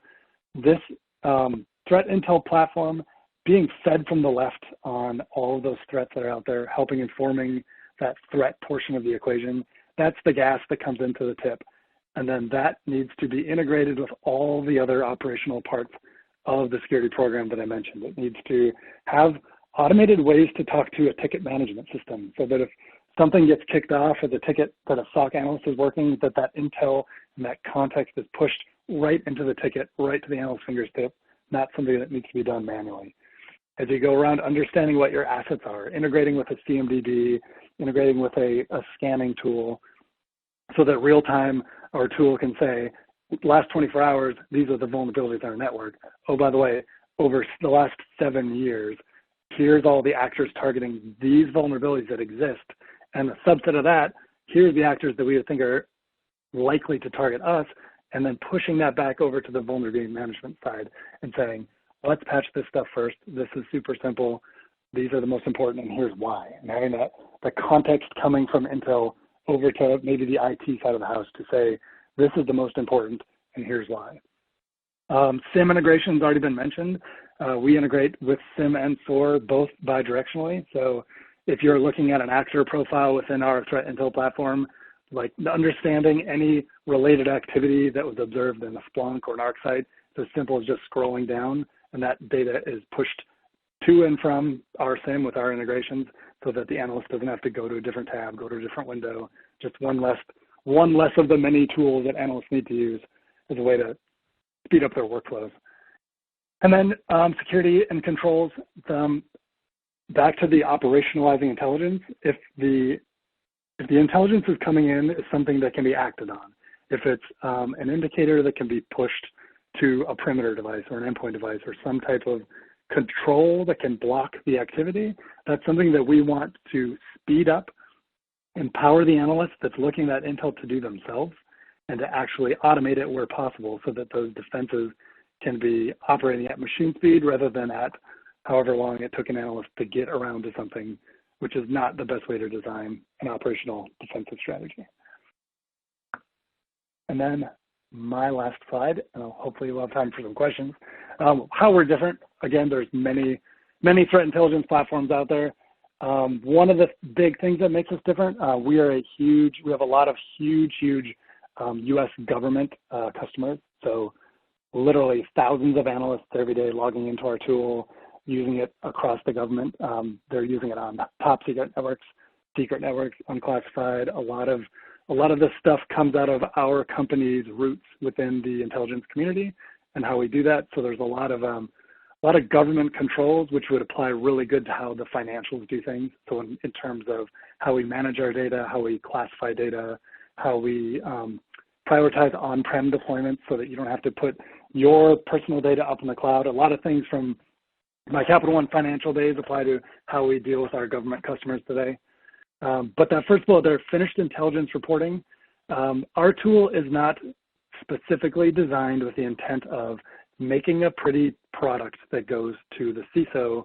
this threat intel platform being fed from the left on all of those threats that are out there, helping informing that threat portion of the equation. That's the gas that comes into the tip. And then that needs to be integrated with all the other operational parts of the security program that I mentioned. It needs to have automated ways to talk to a ticket management system so that if something gets kicked off or the ticket that a SOC analyst is working, that intel and that context is pushed right into the ticket, right to the analyst's fingertip, not something that needs to be done manually. As you go around understanding what your assets are, integrating with a CMDB, integrating with a scanning tool, so that real time our tool can say, last 24 hours, these are the vulnerabilities in our network. Oh, by the way, over the last 7 years, here's all the actors targeting these vulnerabilities that exist. And a subset of that, here's the actors that we think are likely to target us, and then pushing that back over to the vulnerability management side and saying, let's patch this stuff first. This is super simple. These are the most important, and here's why. And having that, the context coming from Intel over to maybe the IT side of the house to say, this is the most important, and here's why. SIM integration has already been mentioned. We integrate with SIM and SOAR both bidirectionally. So if you're looking at an actor profile within our threat intel platform, like understanding any related activity that was observed in a Splunk or an ArcSight, it's as simple as just scrolling down, and that data is pushed to and from our SIM with our integrations so that the analyst doesn't have to go to a different tab, go to a different window, just one less of the many tools that analysts need to use as a way to speed up their workflows. And then security and controls, back to the operationalizing intelligence. If the intelligence is coming in is something that can be acted on, if it's an indicator that can be pushed to a perimeter device or an endpoint device or some type of control that can block the activity, that's something that we want to speed up, empower the analyst that's looking at that intel to do themselves, and to actually automate it where possible so that those defenses can be operating at machine speed rather than at however long it took an analyst to get around to something, which is not the best way to design an operational defensive strategy. And then my last slide, and hopefully we'll have time for some questions. How we're different. Again, there's many threat intelligence platforms out there. One of the big things that makes us different, we have a lot of huge U.S. government customers. So literally thousands of analysts every day logging into our tool, using it across the government. They're using it on top secret networks, unclassified. A lot of this stuff comes out of our company's roots within the intelligence community and how we do that. So there's a lot of government controls, which would apply really good to how the financials do things. So in terms of how we manage our data, how we classify data, how we prioritize on-prem deployments so that you don't have to put your personal data up in the cloud. A lot of things from my Capital One financial days apply to how we deal with our government customers today. But that first bullet there, finished intelligence reporting, our tool is not specifically designed with the intent of making a pretty product that goes to the CISO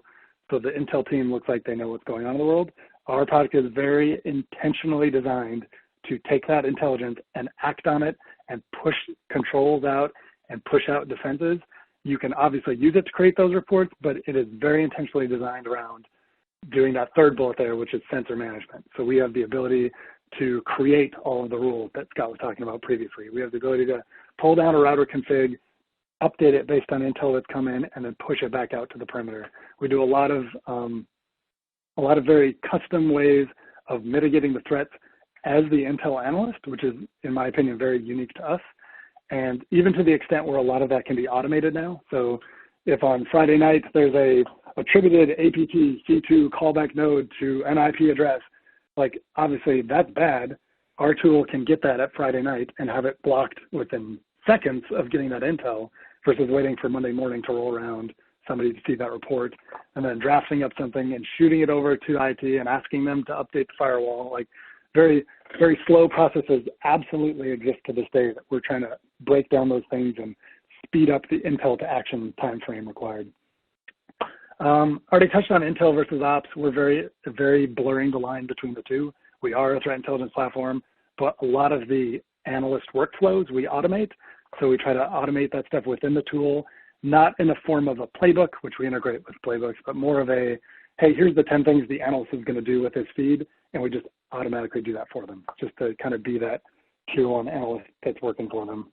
so the intel team looks like they know what's going on in the world. Our product is very intentionally designed to take that intelligence and act on it and push controls out and push out defenses. You can obviously use it to create those reports, but it is very intentionally designed around doing that third bullet there, which is sensor management. So we have the ability to create all of the rules that Scott was talking about previously. We have the ability to pull down a router config, update it based on intel that's come in, and then push it back out to the perimeter. We do a lot of very custom ways of mitigating the threats as the intel analyst, which is, in my opinion, very unique to us. And even to the extent where a lot of that can be automated now. So if on Friday night there's a attributed APT C2 callback node to an IP address, like obviously that's bad. Our tool can get that at Friday night and have it blocked within seconds of getting that intel versus waiting for Monday morning to roll around, somebody to see that report, and then drafting up something and shooting it over to IT and asking them to update the firewall. Like very, very slow processes absolutely exist to this day that we're trying to break down those things and speed up the intel to action time frame required. Already touched on intel versus ops. We're very blurring the line between the two. We are a threat intelligence platform, but a lot of the analyst workflows we automate. So we try to automate that stuff within the tool, not in the form of a playbook, which we integrate with playbooks, but more of a, hey, here's the 10 things the analyst is going to do with his feed, and we just automatically do that for them, just to kind of be that tier one analyst that's working for them.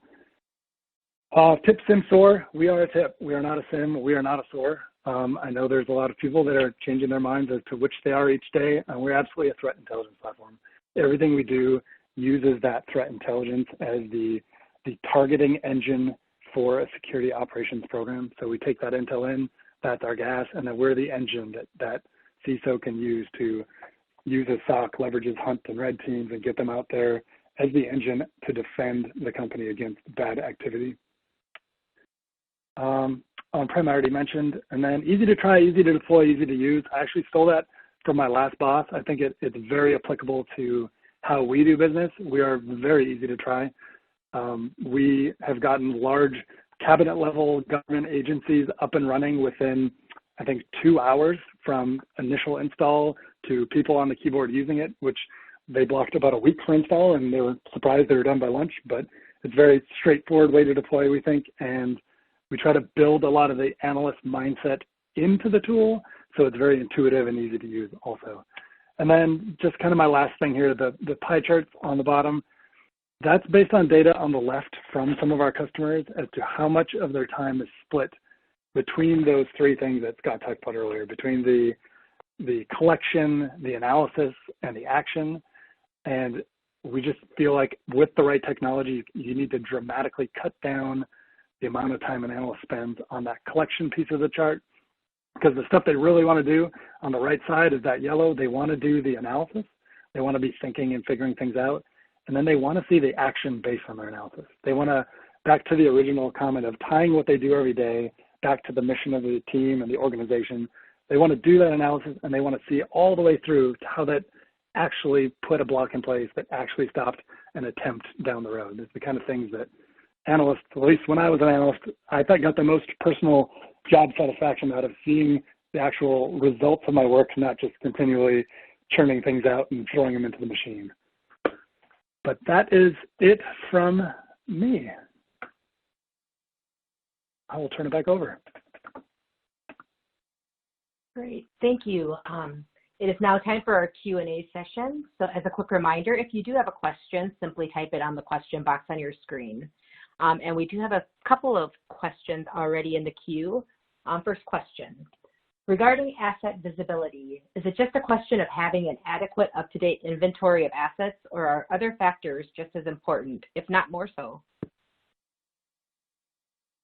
Tip, SIM, SOAR. We are a tip. We are not a SIM. We are not a SOAR. I know there's a lot of people that are changing their minds as to which they are each day, and we're absolutely a threat intelligence platform. Everything we do uses that threat intelligence as the targeting engine for a security operations program. So we take that intel in, that's our gas, and then we're the engine that CISO can use to use a SOC, leverages hunt and red teams and get them out there as the engine to defend the company against bad activity. On-prem I already mentioned, and then easy to try, easy to deploy, easy to use. I actually stole that from my last boss. I think it's very applicable to how we do business. We are very easy to try. We have gotten large cabinet level government agencies up and running within, I think, 2 hours from initial install to people on the keyboard using it, which they blocked about a week for install, and they were surprised they were done by lunch. But it's a very straightforward way to deploy, we think, and we try to build a lot of the analyst mindset into the tool, so it's very intuitive and easy to use also. And then just kind of my last thing here, the pie charts on the bottom, that's based on data on the left from some of our customers as to how much of their time is split between those three things that Scott talked about earlier, between the collection, the analysis, and the action. And we just feel like with the right technology, you need to dramatically cut down the amount of time an analyst spends on that collection piece of the chart, because the stuff they really want to do on the right side is that yellow. They want to do the analysis. They want to be thinking and figuring things out. And then they want to see the action based on their analysis. They want to, back to the original comment of tying what they do every day back to the mission of the team and the organization. They want to do that analysis, and they want to see all the way through to how that actually put a block in place that actually stopped an attempt down the road. It's the kind of things that analysts, at least when I was an analyst, I thought got the most personal job satisfaction out of seeing the actual results of my work, not just continually churning things out and throwing them into the machine. But that is it from me. I will turn it back over. Great, thank you. It is now time for our Q&A session. So as a quick reminder, if you do have a question, simply type it on the question box on your screen. And we do have a couple of questions already in the queue. First question, regarding asset visibility, is it just a question of having an adequate up-to-date inventory of assets, or are other factors just as important, if not more so?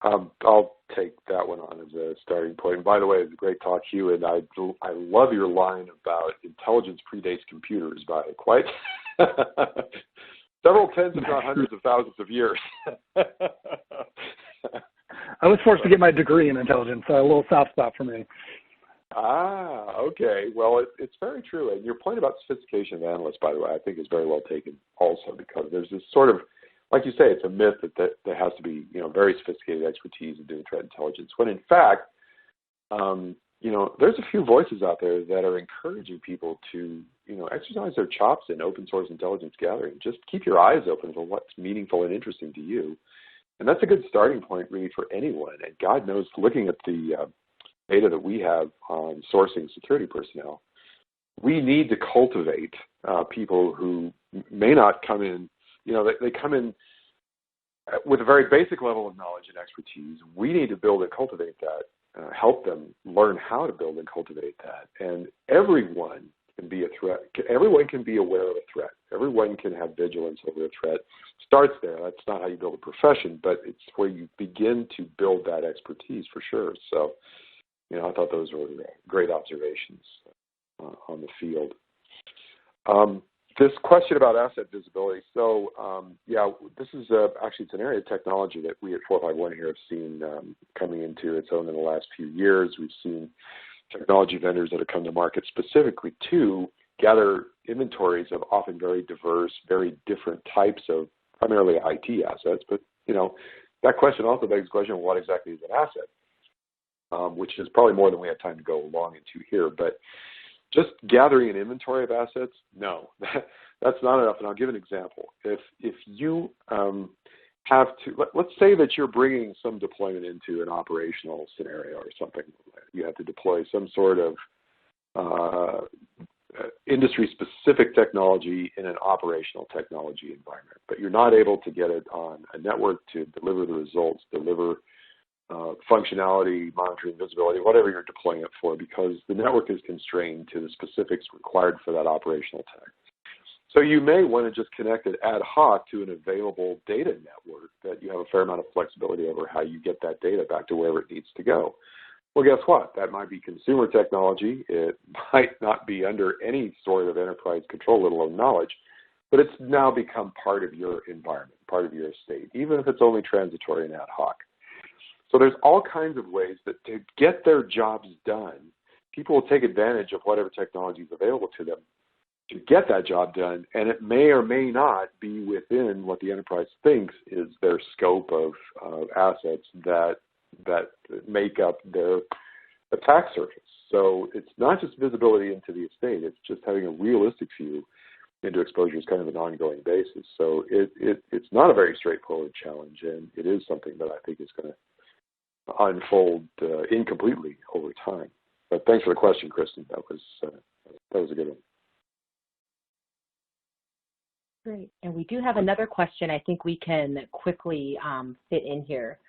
I'll take that one on as a starting point. And by the way, it's a great talk, Hugh, and I love your line about intelligence predates computers by quite several tens, if not hundreds of thousands of years. I was forced to get my degree in intelligence, so a little soft spot for me. Okay. Well, it's very true. And your point about sophistication of analysts, by the way, I think is very well taken also, because there's this sort of, like you say, it's a myth that there has to be, very sophisticated expertise in doing threat intelligence, when in fact, there's a few voices out there that are encouraging people to, exercise their chops in open source intelligence gathering. Just keep your eyes open for what's meaningful and interesting to you. And that's a good starting point really for anyone. And God knows, looking at the data that we have on sourcing security personnel, we need to cultivate people who may not come in, they come in with a very basic level of knowledge and expertise. We need to build and cultivate that, help them learn how to build and cultivate that. And everyone can be a threat. Everyone can be aware of a threat. Everyone can have vigilance over a threat. Starts there. That's not how you build a profession, but it's where you begin to build that expertise for sure. So, I thought those were great observations on the field. This question about asset visibility. So, this is actually, it's an area of technology that we at 451 here have seen coming into its own in the last few years. We've seen technology vendors that have come to market specifically to gather inventories of often very diverse, very different types of primarily IT assets. But, that question also begs the question of what exactly is an asset, which is probably more than we have time to go along into here. But just gathering an inventory of assets, no, that's not enough. And I'll give an example. If you have to, let's say that you're bringing some deployment into an operational scenario or something. You have to deploy some sort of industry-specific technology in an operational technology environment, but you're not able to get it on a network to deliver the results, deliver functionality, monitoring, visibility, whatever you're deploying it for, because the network is constrained to the specifics required for that operational tech. So you may want to just connect it ad hoc to an available data network that you have a fair amount of flexibility over how you get that data back to wherever it needs to go. Well, guess what? That might be consumer technology. It might not be under any sort of enterprise control, let alone knowledge, but it's now become part of your environment, part of your estate, even if it's only transitory and ad hoc. So there's all kinds of ways that to get their jobs done, people will take advantage of whatever technology is available to them to get that job done, and it may or may not be within what the enterprise thinks is their scope of assets that make up their attack surface. So it's not just visibility into the estate, it's just having a realistic view into exposures kind of an ongoing basis. So it's not a very straightforward challenge, and it is something that I think is going to unfold incompletely over time. But thanks for the question, Kristen. That was a good one. Great. And we do have another question I think we can quickly fit in here.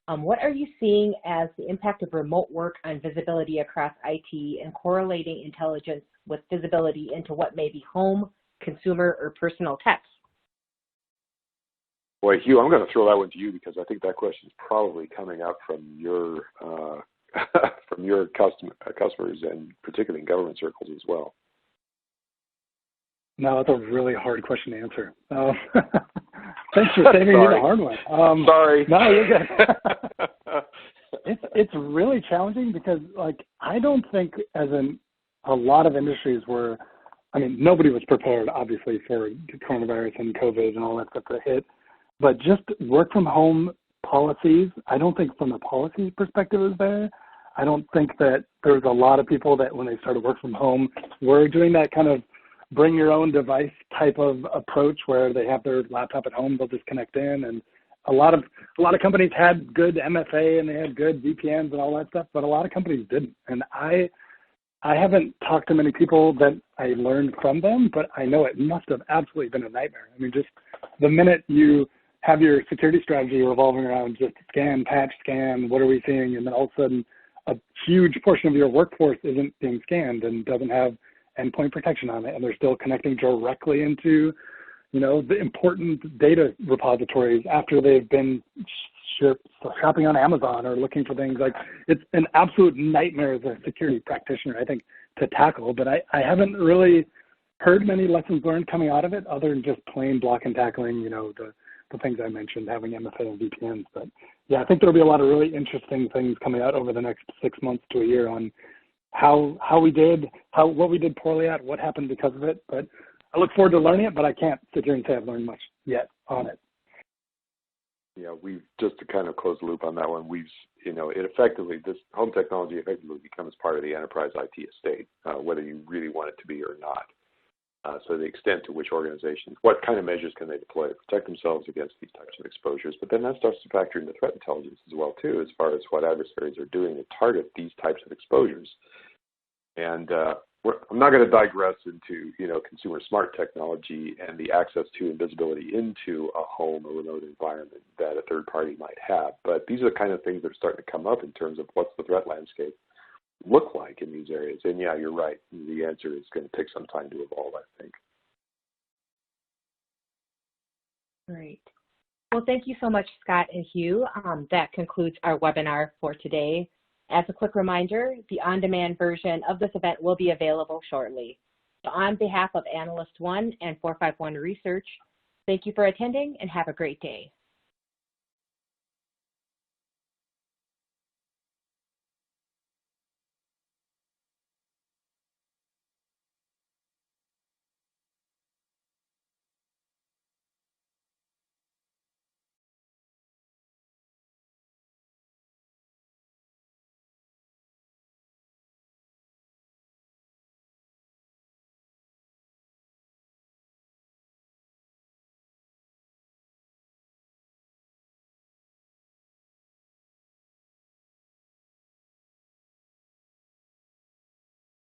What are you seeing as the impact of remote work on visibility across IT and correlating intelligence with visibility into what may be home, consumer, or personal techs? Boy, Hugh, I'm going to throw that one to you because I think that question is probably coming up from your from your customers and particularly in government circles as well. No, it's a really hard question to answer. Thanks for saving me the hard one. Sorry. No, you're good. It's really challenging because, like, I don't think as in a lot of industries were, I mean, nobody was prepared, obviously, for coronavirus and COVID and all that stuff that hit. But just work from home policies, I don't think from a policy perspective is there. I don't think that there was a lot of people that when they started work from home were doing that kind of bring your own device type of approach where they have their laptop at home, they'll just connect in. And a lot of companies had good MFA and they had good VPNs and all that stuff, but a lot of companies didn't. And I haven't talked to many people that I learned from them, but I know it must have absolutely been a nightmare. I mean, just the minute you have your security strategy revolving around just scan, patch, scan, what are we seeing? And then all of a sudden a huge portion of your workforce isn't being scanned and doesn't have endpoint protection on it, and they're still connecting directly into, you know, the important data repositories after they've been shopping on Amazon or looking for things. Like, it's an absolute nightmare as a security practitioner, I think, to tackle, but I haven't really heard many lessons learned coming out of it other than just plain block and tackling, you know, the things I mentioned, having MFA and VPNs. But yeah, I think there'll be a lot of really interesting things coming out over the next 6 months to a year on what we did poorly at, what happened because of it. But I look forward to learning it, but I can't sit here and say I've learned much yet on it. Yeah, we've just to kind of close the loop on that one. This home technology effectively becomes part of the enterprise IT estate, whether you really want it to be or not. So the extent to which organizations, what kind of measures can they deploy to protect themselves against these types of exposures? But then that starts to factor into threat intelligence as well, too, as far as what adversaries are doing to target these types of exposures. And I'm not going to digress into, consumer smart technology and the access to and visibility into a home or remote environment that a third party might have. But these are the kind of things that are starting to come up in terms of what's the threat landscape look like in these areas. And yeah, you're right. The answer is going to take some time to evolve, I think. Great. Well, thank you so much, Scott and Hugh. That concludes our webinar for today. As a quick reminder, the on-demand version of this event will be available shortly. So on behalf of Analyst 1 and 451 Research, thank you for attending and have a great day.